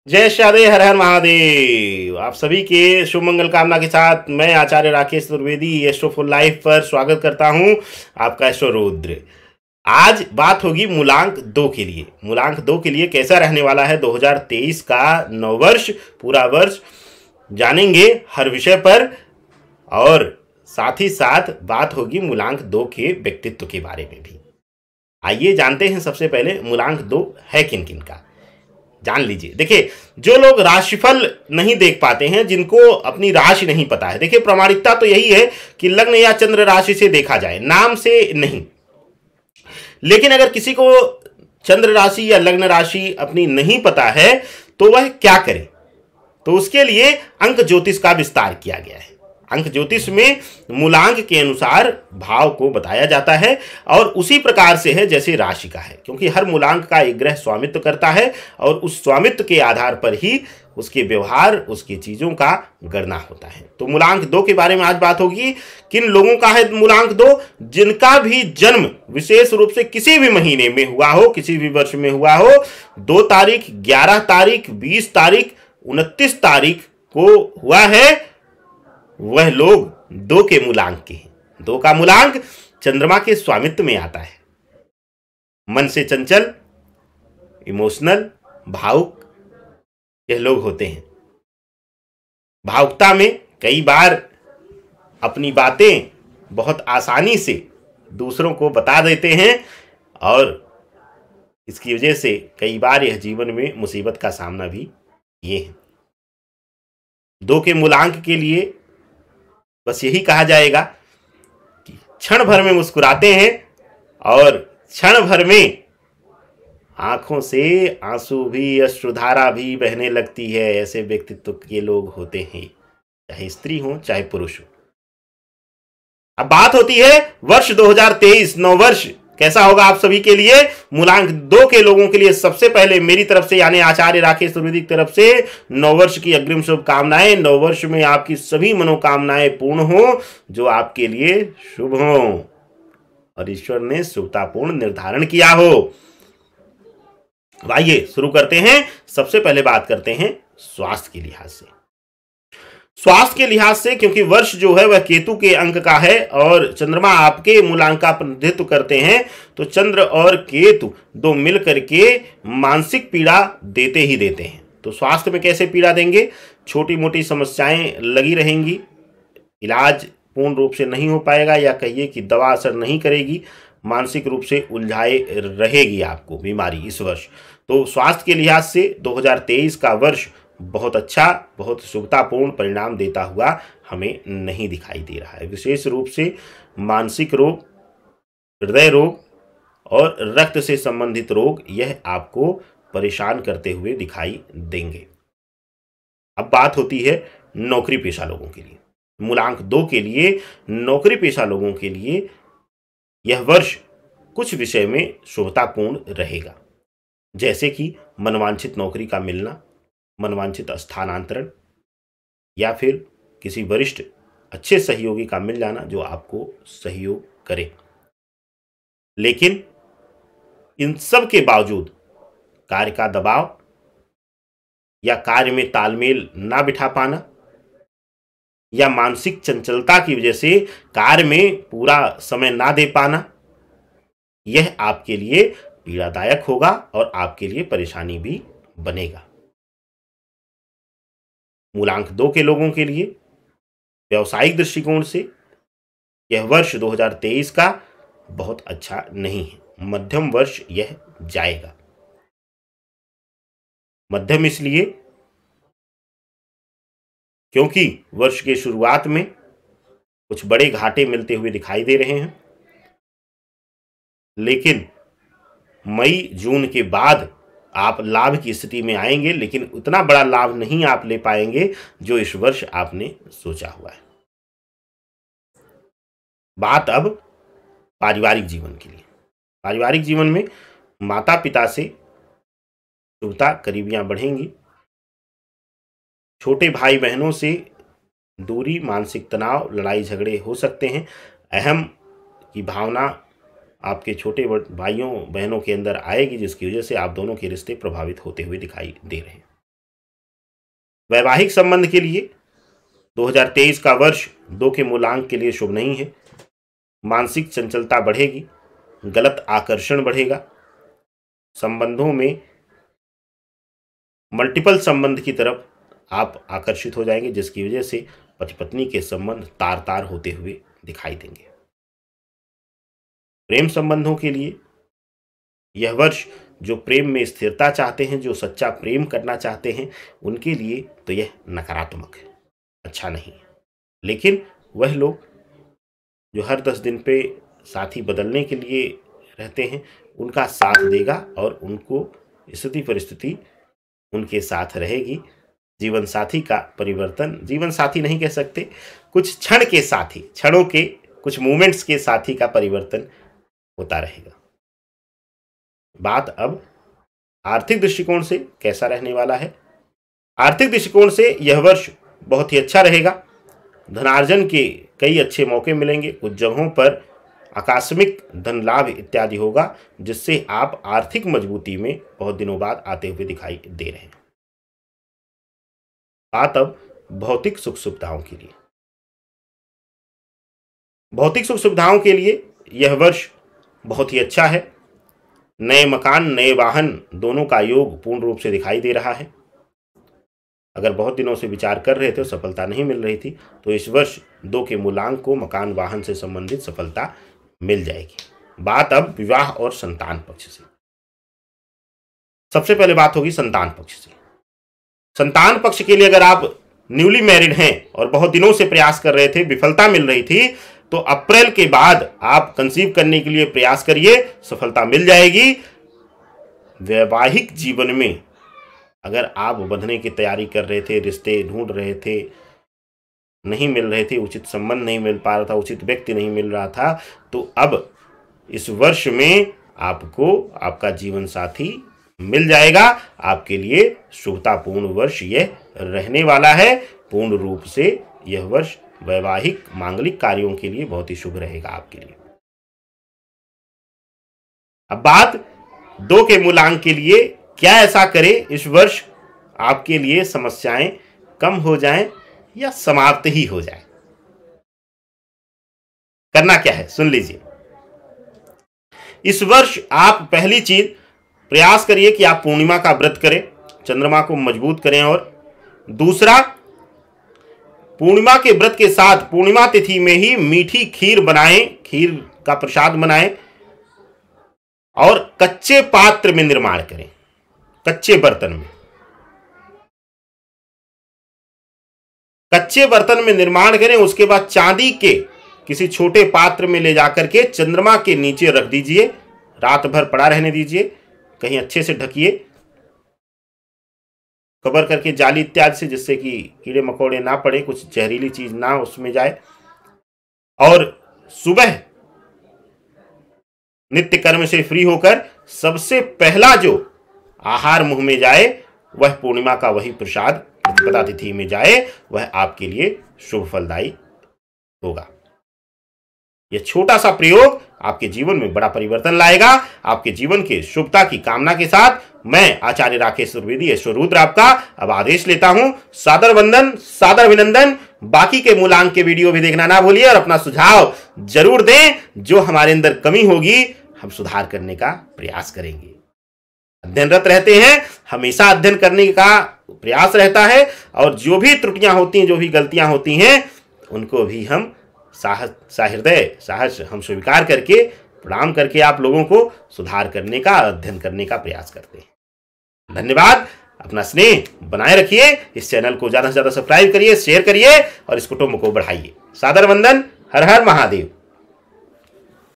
जय शादे हर हर महादेव। आप सभी के शुभ मंगल कामना के साथ मैं आचार्य Rakesh Dwivedi astro for life पर स्वागत करता हूं आपका एस्ट्रो रुद्र। आज बात होगी मूलांक 2 के लिए। मूलांक 2 के लिए कैसा रहने वाला है 2023 का नववर्ष, पूरा वर्ष जानेंगे हर विषय पर, और साथ ही साथ बात होगी मूलांक 2 के व्यक्तित्व के बारे में भी। आइए जानते हैं सबसे पहले मूलांक 2 है किन किन का, जान लीजिए। देखिए, जो लोग राशिफल नहीं देख पाते हैं, जिनको अपनी राशि नहीं पता है, देखिए प्रामाणिकता तो यही है कि लग्न या चंद्र राशि से देखा जाए, नाम से नहीं। लेकिन अगर किसी को चंद्र राशि या लग्न राशि अपनी नहीं पता है तो वह क्या करे, तो उसके लिए अंक ज्योतिष का विस्तार किया गया है। अंक ज्योतिष में मूलांक के अनुसार भाव को बताया जाता है और उसी प्रकार से है जैसे राशि का है, क्योंकि हर मूलांक का एक ग्रह स्वामित्व करता है और उस स्वामित्व के आधार पर ही उसके व्यवहार, उसकी चीजों का गणना होता है। तो मूलांक 2 के बारे में आज बात होगी। किन लोगों का है मूलांक 2? जिनका भी जन्म विशेष रूप से किसी भी महीने में हुआ हो, किसी भी वर्ष में हुआ हो, 2 तारीख, 11 तारीख, 20 तारीख, 29 तारीख को हुआ है, वह लोग 2 के मूलांक के हैं। 2 का मूलांक चंद्रमा के स्वामित्व में आता है। मन से चंचल, इमोशनल, भावुक यह लोग होते हैं। भावुकता में कई बार अपनी बातें बहुत आसानी से दूसरों को बता देते हैं और इसकी वजह से कई बार यह जीवन में मुसीबत का सामना भी किए हैं। 2 के मूलांक के लिए बस यही कहा जाएगा कि क्षण भर में मुस्कुराते हैं और क्षण भर में आंखों से आंसू भी, अश्रुधारा भी बहने लगती है। ऐसे व्यक्तित्व के लोग होते हैं, चाहे स्त्री हो चाहे पुरुष हो। अब बात होती है वर्ष 2023 नववर्ष कैसा होगा आप सभी के लिए। मूलांक 2 के लोगों के लिए सबसे पहले मेरी तरफ से यानी आचार्य राकेश द्विवेदी की तरफ से नववर्ष की अग्रिम शुभकामनाएं। नववर्ष में आपकी सभी मनोकामनाएं पूर्ण हो, जो आपके लिए शुभ हो और ईश्वर ने शुभतापूर्ण निर्धारण किया हो। आइए शुरू करते हैं। सबसे पहले बात करते हैं स्वास्थ्य के लिहाज से। स्वास्थ्य के लिहाज से, क्योंकि वर्ष जो है वह केतु के अंक का है और चंद्रमा आपके मूलांक का प्रतिनिधित्व करते हैं, तो चंद्र और केतु 2 मिलकर के मानसिक पीड़ा देते ही देते हैं। तो स्वास्थ्य में कैसे पीड़ा देंगे? छोटी मोटी समस्याएं लगी रहेंगी, इलाज पूर्ण रूप से नहीं हो पाएगा, या कहिए कि दवा असर नहीं करेगी, मानसिक रूप से उलझाए रहेगी आपको बीमारी इस वर्ष। तो स्वास्थ्य के लिहाज से 2023 का वर्ष बहुत अच्छा, बहुत शुभतापूर्ण परिणाम देता हुआ हमें नहीं दिखाई दे रहा है। विशेष रूप से मानसिक रोग, हृदय रोग और रक्त से संबंधित रोग यह आपको परेशान करते हुए दिखाई देंगे। अब बात होती है नौकरी पेशा लोगों के लिए। मूलांक 2 के लिए नौकरी पेशा लोगों के लिए यह वर्ष कुछ विषय में शुभतापूर्ण रहेगा, जैसे कि मनवांछित नौकरी का मिलना, मनवांछित स्थानांतरण, या फिर किसी वरिष्ठ अच्छे सहयोगी का मिल जाना जो आपको सहयोग करे। लेकिन इन सब के बावजूद कार्य का दबाव या कार्य में तालमेल ना बिठा पाना या मानसिक चंचलता की वजह से कार्य में पूरा समय ना दे पाना, यह आपके लिए पीड़ादायक होगा और आपके लिए परेशानी भी बनेगा। मूलांक 2 के लोगों के लिए व्यावसायिक दृष्टिकोण से यह वर्ष 2023 का बहुत अच्छा नहीं है, मध्यम वर्ष यह जाएगा। मध्यम इसलिए क्योंकि वर्ष के शुरुआत में कुछ बड़े घाटे मिलते हुए दिखाई दे रहे हैं, लेकिन मई जून के बाद आप लाभ की स्थिति में आएंगे, लेकिन उतना बड़ा लाभ नहीं आप ले पाएंगे जो इस वर्ष आपने सोचा हुआ है। बात अब पारिवारिक जीवन की लिए। पारिवारिक जीवन में माता पिता से शुभता, करीबियां बढ़ेंगी। छोटे भाई बहनों से दूरी, मानसिक तनाव, लड़ाई झगड़े हो सकते हैं। अहम की भावना आपके छोटे भाइयों बहनों के अंदर आएगी, जिसकी वजह से आप दोनों के रिश्ते प्रभावित होते हुए दिखाई दे रहे हैं। वैवाहिक संबंध के लिए 2023 का वर्ष 2 के मूलांक के लिए शुभ नहीं है। मानसिक चंचलता बढ़ेगी, गलत आकर्षण बढ़ेगा, संबंधों में मल्टीपल संबंध की तरफ आप आकर्षित हो जाएंगे, जिसकी वजह से पति पत्नी के संबंध तार तार होते हुए दिखाई देंगे। प्रेम संबंधों के लिए यह वर्ष जो प्रेम में स्थिरता चाहते हैं, जो सच्चा प्रेम करना चाहते हैं, उनके लिए तो यह नकारात्मक है, अच्छा नहीं है। लेकिन वह लोग जो हर 10 दिन पे साथी बदलने के लिए रहते हैं, उनका साथ देगा और उनको स्थिति परिस्थिति उनके साथ रहेगी। जीवन साथी का परिवर्तन, जीवन साथी नहीं कह सकते, कुछ क्षण के साथी, क्षणों के कुछ मोमेंट्स के साथी का परिवर्तन होता रहेगा। बात अब आर्थिक दृष्टिकोण से कैसा रहने वाला है। आर्थिक दृष्टिकोण से यह वर्ष बहुत ही अच्छा रहेगा। धनार्जन के कई अच्छे मौके मिलेंगे। कुछ जगहों पर आकस्मिक धन लाभ इत्यादि होगा, जिससे आप आर्थिक मजबूती में बहुत दिनों बाद आते हुए दिखाई दे रहे हैं। बात अब भौतिक सुख सुविधाओं के लिए। भौतिक सुख सुविधाओं के लिए यह वर्ष बहुत ही अच्छा है। नए मकान, नए वाहन दोनों का योग पूर्ण रूप से दिखाई दे रहा है। अगर बहुत दिनों से विचार कर रहे थे और सफलता नहीं मिल रही थी, तो इस वर्ष 2 के मूलांक को मकान वाहन से संबंधित सफलता मिल जाएगी। बात अब विवाह और संतान पक्ष से। सबसे पहले बात होगी संतान पक्ष से। संतान पक्ष के लिए अगर आप न्यूली मैरिड हैं और बहुत दिनों से प्रयास कर रहे थे, विफलता मिल रही थी, तो अप्रैल के बाद आप कंसीव करने के लिए प्रयास करिए, सफलता मिल जाएगी। वैवाहिक जीवन में अगर आप बंधने की तैयारी कर रहे थे, रिश्ते ढूंढ रहे थे, नहीं मिल रहे थे, उचित संबंध नहीं मिल पा रहा था, उचित व्यक्ति नहीं मिल रहा था, तो अब इस वर्ष में आपको आपका जीवन साथी मिल जाएगा। आपके लिए शुभतापूर्ण वर्ष यह रहने वाला है। पूर्ण रूप से यह वर्ष वैवाहिक मांगलिक कार्यों के लिए बहुत ही शुभ रहेगा आपके लिए। अब बात 2 के मूलांक के लिए, क्या ऐसा करें इस वर्ष आपके लिए समस्याएं कम हो जाएं या समाप्त ही हो जाएं। करना क्या है सुन लीजिए। इस वर्ष आप पहली चीज प्रयास करिए कि आप पूर्णिमा का व्रत करें, चंद्रमा को मजबूत करें। और दूसरा, पूर्णिमा के व्रत के साथ पूर्णिमा तिथि में ही मीठी खीर बनाएं, खीर का प्रसाद बनाएं और कच्चे पात्र में निर्माण करें, कच्चे बर्तन में। कच्चे बर्तन में निर्माण करें। उसके बाद चांदी के किसी छोटे पात्र में ले जाकर के चंद्रमा के नीचे रख दीजिए, रात भर पड़ा रहने दीजिए, कहीं अच्छे से ढकिए, कवर करके जाली इत्यादि से, जिससे कि कीड़े मकोड़े ना पड़े, कुछ जहरीली चीज ना उसमें जाए। और सुबह नित्य कर्म से फ्री होकर सबसे पहला जो आहार मुंह में जाए वह पूर्णिमा का वही प्रसाद प्रतिपदा तिथि में जाए, वह आपके लिए शुभ फलदायी होगा। यह छोटा सा प्रयोग आपके जीवन में बड़ा परिवर्तन लाएगा। आपके जीवन के शुभता की कामना के साथ मैं आचार्य राकेश चतुर्वेदी एस्ट्रो रुद्र आपका अब आदेश लेता हूं। सादर वंदन, सादर अभिनंदन। बाकी के मूलांक के वीडियो भी देखना ना भूलिए और अपना सुझाव जरूर दें। जो हमारे अंदर कमी होगी हम सुधार करने का प्रयास करेंगे। अध्ययनरत रहते हैं, हमेशा अध्ययन करने का प्रयास रहता है और जो भी त्रुटियां होती हैं, जो भी गलतियां होती हैं, उनको भी हम साहस हम स्वीकार करके, प्रणाम करके आप लोगों को सुधार करने का, अध्ययन करने का प्रयास करते हैं। धन्यवाद। अपना स्नेह बनाए रखिए। इस चैनल को ज्यादा से ज्यादा सब्सक्राइब करिए, शेयर करिए और इस कुटुंब को बढ़ाइए। सादर वंदन। हर हर महादेव।